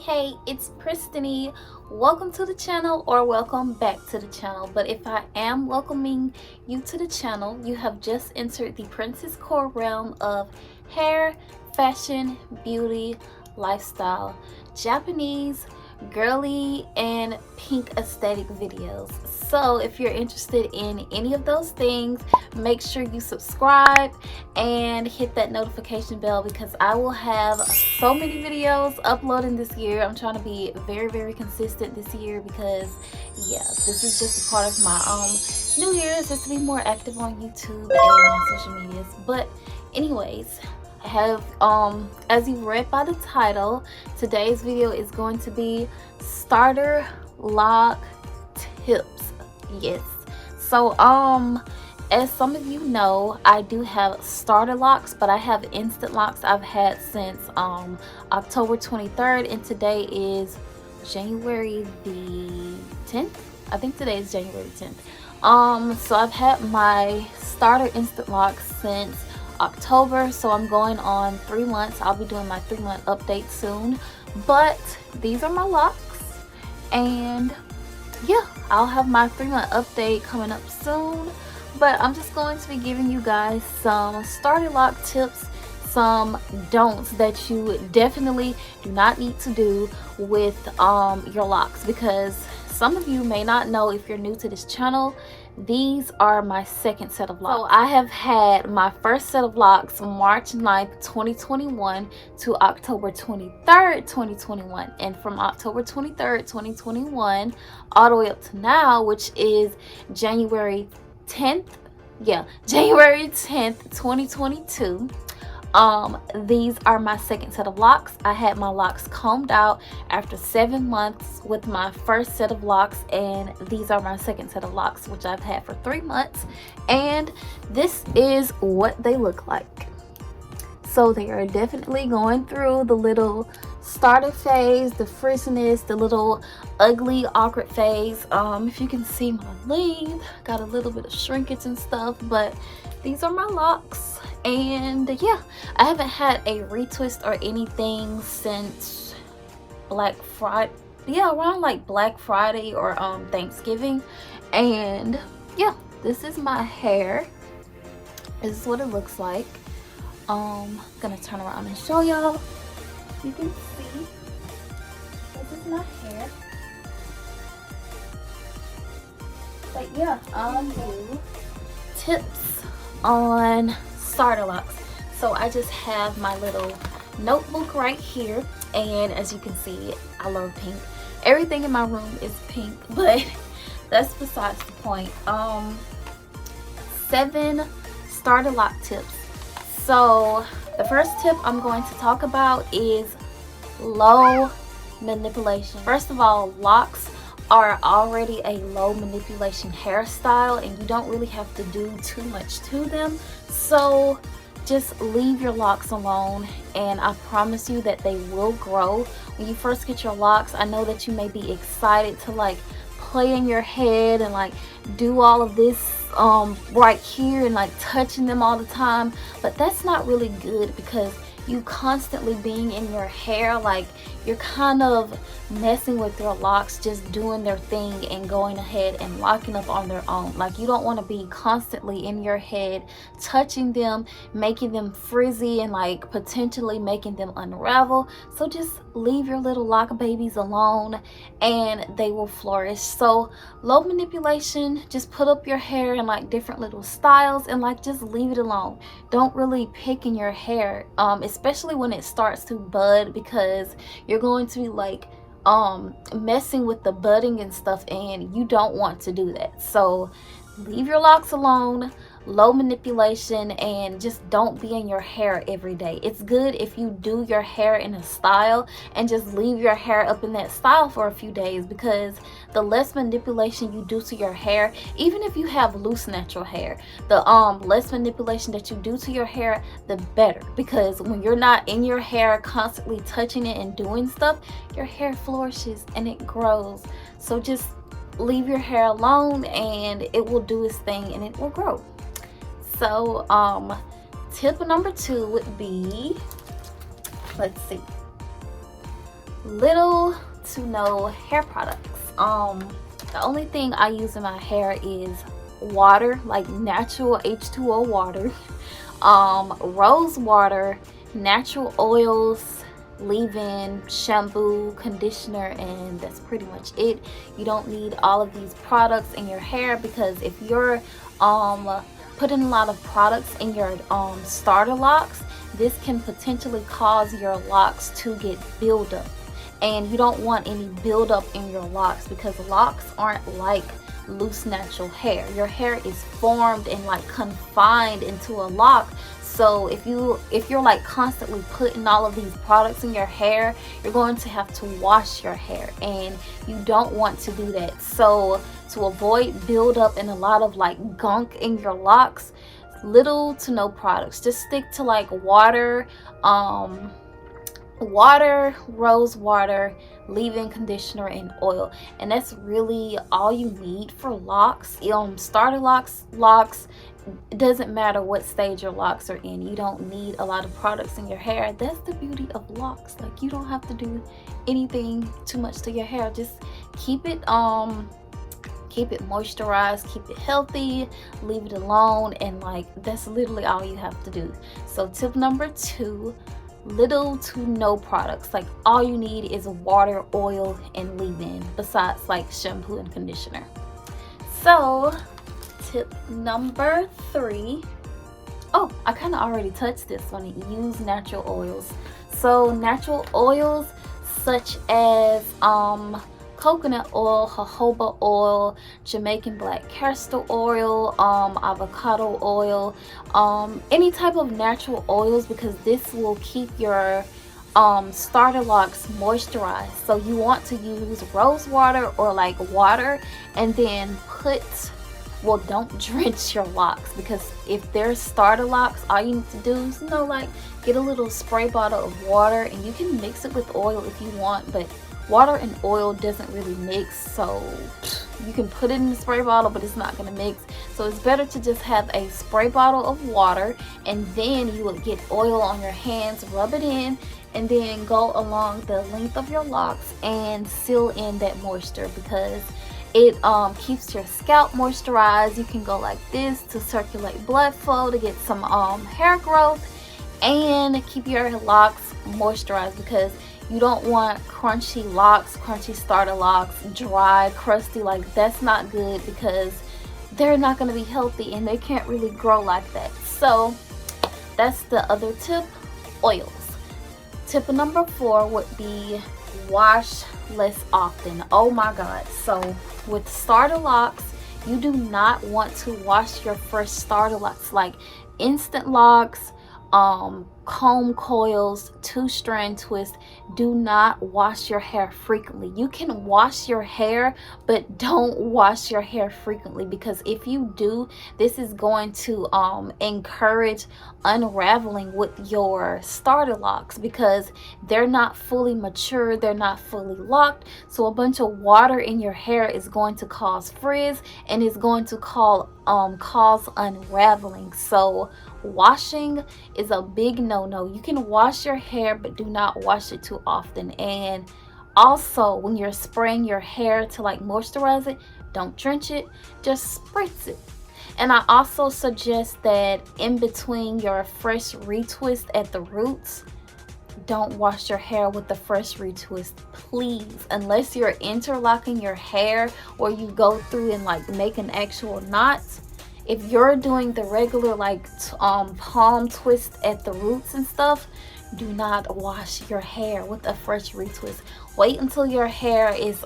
Hey, it's Pristiny. Welcome to the channel, or welcome back to the channel. But if I am welcoming you to the channel, you have just entered the princess core realm of hair, fashion, beauty, lifestyle, Japanese, girly, and pink aesthetic videos. So if you're interested in any of those things, make sure you subscribe and hit that notification bell, because I will have so many videos uploading this year. I'm trying to be very consistent this year, because yeah, this is just a part of my New Year's, is to be more active on YouTube and on social medias. But anyways, I have as you read by the title, today's video is going to be starter lock tips. Yes, so as some of you know, I do have Starterlocs, but I have Instantlocs I've had since October 23rd, and today is January the 10th. I think today is January 10th. So I've had my starter Instantlocs since October, so I'm going on 3 months. I'll be doing my 3-month update soon, but these are my locks, and yeah, I'll have my 3-month update coming up soon. But I'm just going to be giving you guys some starter lock tips, some don'ts that you definitely do not need to do with your locks, because some of you may not know, if you're new to this channel, these are my second set of locks. So I have had my first set of locks March 9th 2021 to October 23rd 2021, and from October 23rd 2021 all the way up to now, which is January 10th, January 10th 2022, these are my second set of locks. I had my locks combed out after 7 months with my first set of locks, and these are my second set of locks, which I've had for 3 months, and this is what they look like. So they are definitely going through the little starter phase, the frizziness, the little ugly awkward phase. If you can see my length, got a little bit of shrinkage and stuff, but these are my locks. And yeah, I haven't had a retwist or anything since Black Friday, around like Black Friday or Thanksgiving. And yeah, this is my hair. This is what it looks like. Gonna turn around and show y'all. You can see this is my hair. But yeah, I'll do tips on starter locks. So I just have my little notebook right here, and as you can see, I love pink. Everything in my room is pink, but that's besides the point. 7 starter lock tips. So the first tip I'm going to talk about is low manipulation. First of all, locks are already a low manipulation hairstyle, and you don't really have to do too much to them. So just leave your locks alone, and I promise you that they will grow. When you first get your locks, I know that you may be excited to like play in your head and like do all of this right here and like touching them all the time, but that's not really good, because you constantly being in your hair, like you're kind of messing with your locks just doing their thing and going ahead and locking up on their own. Like you don't want to be constantly in your head touching them, making them frizzy, and like potentially making them unravel. So just leave your little lock babies alone and they will flourish. So low manipulation, just put up your hair in like different little styles and like just leave it alone. Don't really pick in your hair, especially when it starts to bud, because you're going to be like messing with the budding and stuff, and you don't want to do that. So leave your locks alone, low manipulation, and just don't be in your hair every day. It's good if you do your hair in a style and just leave your hair up in that style for a few days, because the less manipulation you do to your hair, even if you have loose natural hair, the less manipulation that you do to your hair, the better, because when you're not in your hair constantly touching it and doing stuff, your hair flourishes and it grows. So just leave your hair alone and it will do its thing and it will grow. So tip number 2 would be, let's see, little to no hair products. The only thing I use in my hair is water, like natural H2O water, rose water, natural oils, leave-in, shampoo, conditioner, and that's pretty much it. You don't need all of these products in your hair, because if you're putting a lot of products in your Starterlocs, this can potentially cause your locks to get buildup, and you don't want any buildup in your locks, because locks aren't like loose natural hair. Your hair is formed and like confined into a lock. So if you're like constantly putting all of these products in your hair, you're going to have to wash your hair, and you don't want to do that. So to avoid buildup and a lot of like gunk in your locks, little to no products. Just stick to like water, rose water, leave-in conditioner, and oil, and that's really all you need for locks. Starterlocs, it doesn't matter what stage your locks are in. You don't need a lot of products in your hair. That's the beauty of locks. Like, you don't have to do anything too much to your hair. Just keep it moisturized, keep it healthy, leave it alone, and like that's literally all you have to do. So tip number 2, little to no products. Like, all you need is water, oil, and leave-in, besides like shampoo and conditioner. So tip number 3, oh, I kind of already touched this one. Use natural oils. So natural oils such as coconut oil, jojoba oil, Jamaican black castor oil, avocado oil, any type of natural oils, because this will keep your Starterlocs moisturized. So you want to use rose water or like water, and then don't drench your locks, because if they're Starterlocs, all you need to do is, like get a little spray bottle of water, and you can mix it with oil if you want, but water and oil doesn't really mix, so you can put it in the spray bottle, but it's not going to mix. So it's better to just have a spray bottle of water, and then you would get oil on your hands, rub it in, and then go along the length of your locks and seal in that moisture, because it keeps your scalp moisturized. You can go like this to circulate blood flow, to get some hair growth, and keep your locks moisturized, because you don't want crunchy Starterlocs, dry, crusty. Like, that's not good, because they're not going to be healthy and they can't really grow like that. So that's the other tip, oils. Tip number 4 would be wash less often. Oh my god. So with Starterlocs, you do not want to wash your fresh Starterlocs, like Instantlocs, comb coils, 2-strand twist. Do not wash your hair frequently. You can wash your hair, but don't wash your hair frequently, because if you do, this is going to encourage unraveling with your Starterlocs, because they're not fully mature, they're not fully locked. So a bunch of water in your hair is going to cause frizz, and is going to cause unraveling. So washing is a big no-no. You can wash your hair, but do not wash it too often. And also, when you're spraying your hair to like moisturize it, don't drench it, just spritz it. And I also suggest that in between your fresh retwist at the roots, don't wash your hair with the fresh retwist, please, unless you're interlocking your hair or you go through and like make an actual knot. If you're doing the regular like palm twist at the roots and stuff, do not wash your hair with a fresh retwist. Wait until your hair is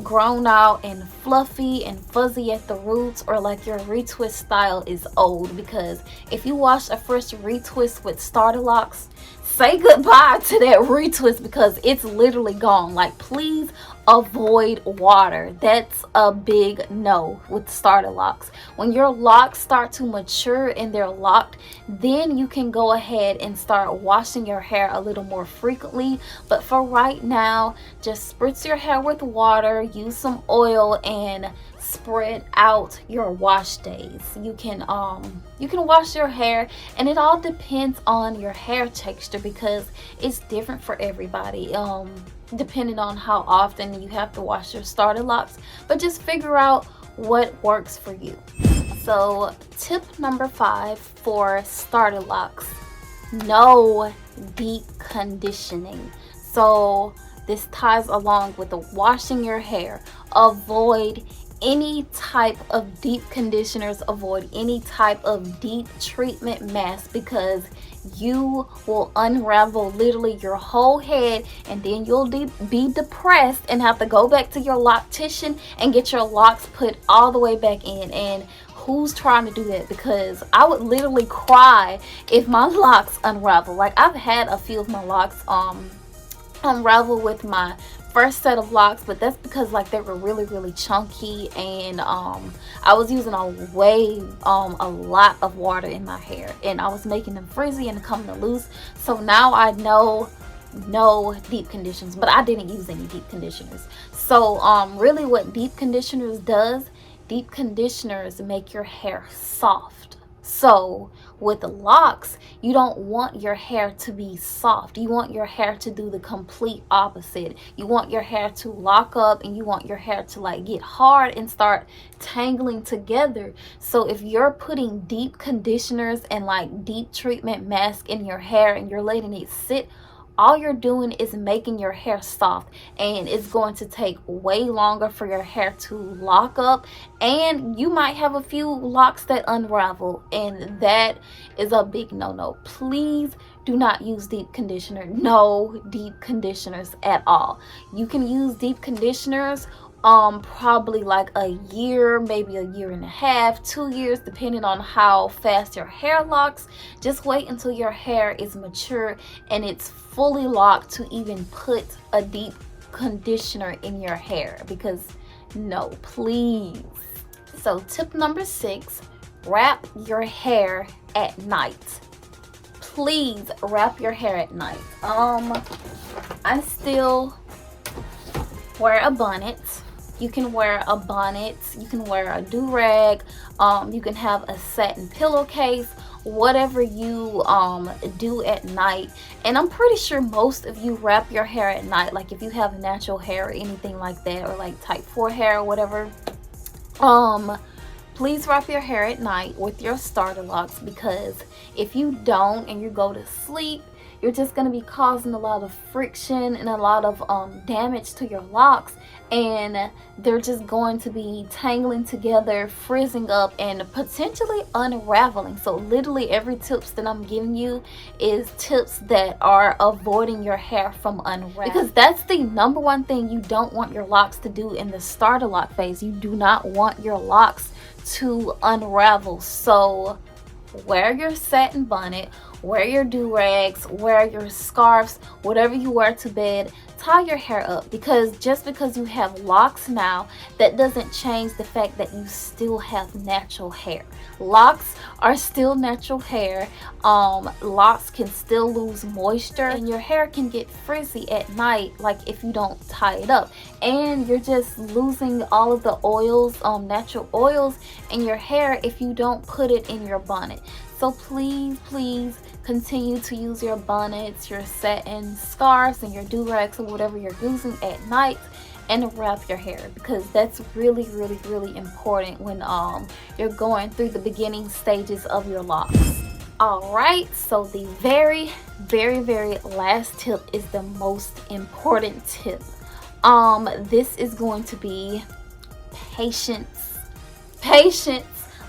grown out and fluffy and fuzzy at the roots, or like your retwist style is old, because if you wash a fresh retwist with Starterlocs, say goodbye to that retwist, because it's literally gone. Like, please avoid water. That's a big no with Starterlocs. When your locks start to mature and they're locked, then you can go ahead and start washing your hair a little more frequently. But for right now, just spritz your hair with water, use some oil, and spread out your wash days. You can wash your hair, and it all depends on your hair texture, because it's different for everybody. depending on how often you have to wash your starter locks, but just figure out what works for you. So tip number 5 for starter locks: no deep conditioning. So this ties along with the washing your hair. Avoid any type of deep conditioners, avoid any type of deep treatment mask, because you will unravel literally your whole head, and then you'll be depressed and have to go back to your loctician and get your locks put all the way back in. And who's trying to do that? Because I would literally cry if my locks unravel. Like, I've had a few of my locks unravel with my first set of locks, but that's because like they were really chunky, and I was using a lot of water in my hair, and I was making them frizzy and coming loose. So now I know no deep conditioners, but I didn't use any deep conditioners. So really what deep conditioners make your hair soft. So with locks, you don't want your hair to be soft. You want your hair to do the complete opposite. You want your hair to lock up, and you want your hair to like get hard and start tangling together. So if you're putting deep conditioners and like deep treatment mask in your hair and you're letting it sit, all you're doing is making your hair soft, and it's going to take way longer for your hair to lock up, and you might have a few locks that unravel, and that is a big no-no. Please do not use deep conditioner. No deep conditioners at all. You can use deep conditioners probably like a year, maybe a year and a half, 2 years, depending on how fast your hair locks. Just wait until your hair is mature and it's fully locked to even put a deep conditioner in your hair, because no, please. So tip number 6, wrap your hair at night. Please wrap your hair at night. I still wear a bonnet. You can wear a bonnet, you can wear a do-rag, you can have a satin pillowcase, whatever you do at night. And I'm pretty sure most of you wrap your hair at night, like if you have natural hair or anything like that, or like type 4 hair or whatever. Please wrap your hair at night with your starter locks, because if you don't and you go to sleep, you're just going to be causing a lot of friction and a lot of damage to your locks, and they're just going to be tangling together, frizzing up, and potentially unraveling. So literally every tips that I'm giving you is tips that are avoiding your hair from unraveling, because that's the number one thing you don't want your locks to do in the starter lock phase. You do not want your locks to unravel. So wear your satin bonnet, wear your do-rags, wear your scarves, whatever you wear to bed. Tie your hair up, because just because you have locks now, that doesn't change the fact that you still have natural hair. Locks are still natural hair. Locks can still lose moisture, and your hair can get frizzy at night, like if you don't tie it up, and you're just losing all of the oils, natural oils in your hair if you don't put it in your bonnet. So please continue to use your bonnets, your satin scarves, and your do-rags, or whatever you're using at night, and wrap your hair, because that's really important when you're going through the beginning stages of your locks. Alright, so the very last tip is the most important tip. This is going to be patience.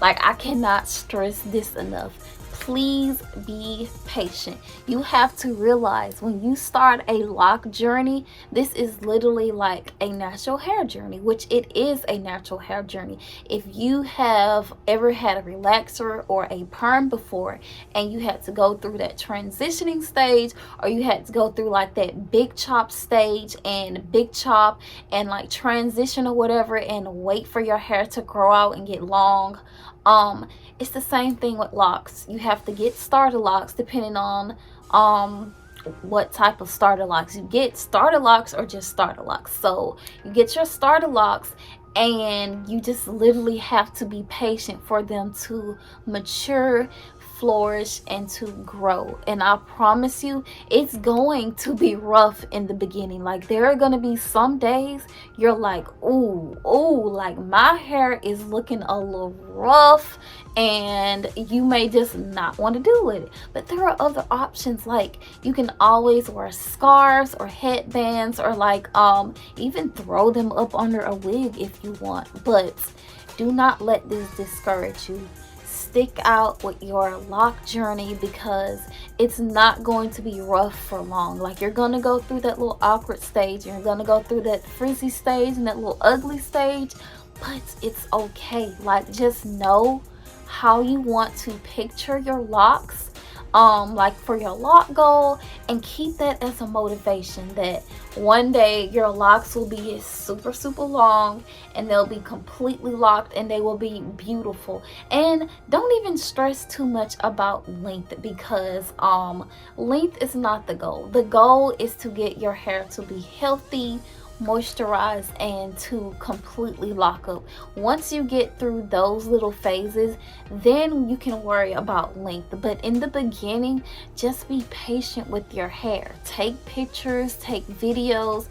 Like, I cannot stress this enough. Please be patient. You have to realize, when you start a lock journey, this is literally like a natural hair journey, which it is a natural hair journey. If you have ever had a relaxer or a perm before, and you had to go through that transitioning stage, or you had to go through like that big chop stage and big chop and like transition or whatever, and wait for your hair to grow out and get long, it's the same thing with locks. You have to get starter locks depending on what type of starter locks you get. Starter locks or just starter locks. So you get your starter locks, and you just literally have to be patient for them to mature, flourish and to grow. And I promise you, it's going to be rough in the beginning. Like, there are going to be some days you're like, ooh, like my hair is looking a little rough, and you may just not want to deal with it. But there are other options. Like, you can always wear scarves or headbands, or like even throw them up under a wig if you want. But do not let this discourage you. Stick out with your loc journey, because it's not going to be rough for long. Like, you're gonna go through that little awkward stage, you're gonna go through that frizzy stage and that little ugly stage, but it's okay. Like, just know how you want to picture your locks, like for your loc goal, and keep that as a motivation that one day your locks will be super long, and they'll be completely locked, and they will be beautiful. And don't even stress too much about length, because length is not the goal. The goal is to get your hair to be healthy, moisturize, and to completely lock up. Once you get through those little phases, then you can worry about length. But in the beginning, just be patient with your hair. Take pictures, take videos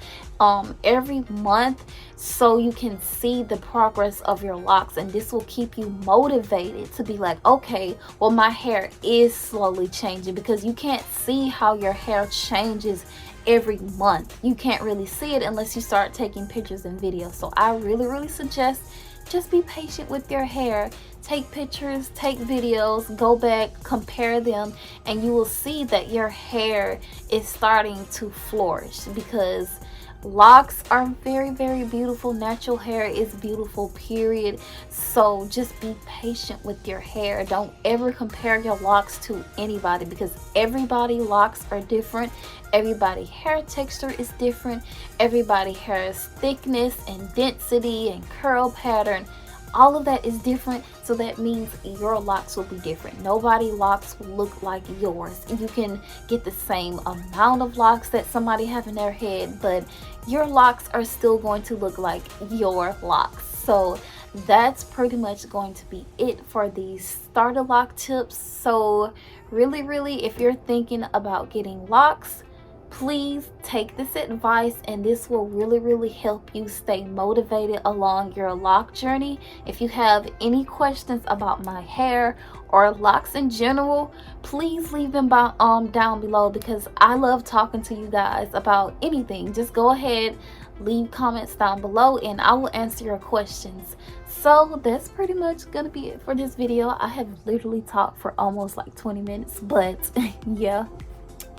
every month, so you can see the progress of your locks, and this will keep you motivated to be like, okay, well, my hair is slowly changing, because you can't see how your hair changes every month. You can't really see it unless you start taking pictures and videos. So I really suggest just be patient with your hair. Take pictures, take videos, go back, compare them, and you will see that your hair is starting to flourish, because locks are very beautiful. Natural hair is beautiful, period. So just be patient with your hair. Don't ever compare your locks to anybody, because everybody locks are different. Everybody hair texture is different. Everybody hair's thickness and density and curl pattern, all of that is different. So that means your locks will be different. Nobody locks will look like yours. You can get the same amount of locks that somebody have in their head, but your locks are still going to look like your locks. So that's pretty much going to be it for these starter loc tips. So really, if you're thinking about getting locks, please take this advice, and this will really help you stay motivated along your loc journey. If you have any questions about my hair or locks in general, please leave them down below, because I love talking to you guys about anything. Just go ahead, leave comments down below, and I will answer your questions. So that's pretty much gonna be it for this video. I have literally talked for almost like 20 minutes, but yeah.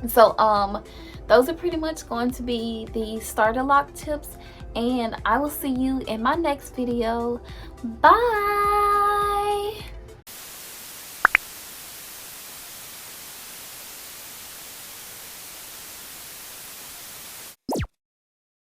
So those are pretty much going to be the starter loc tips, and I will see you in my next video. Bye.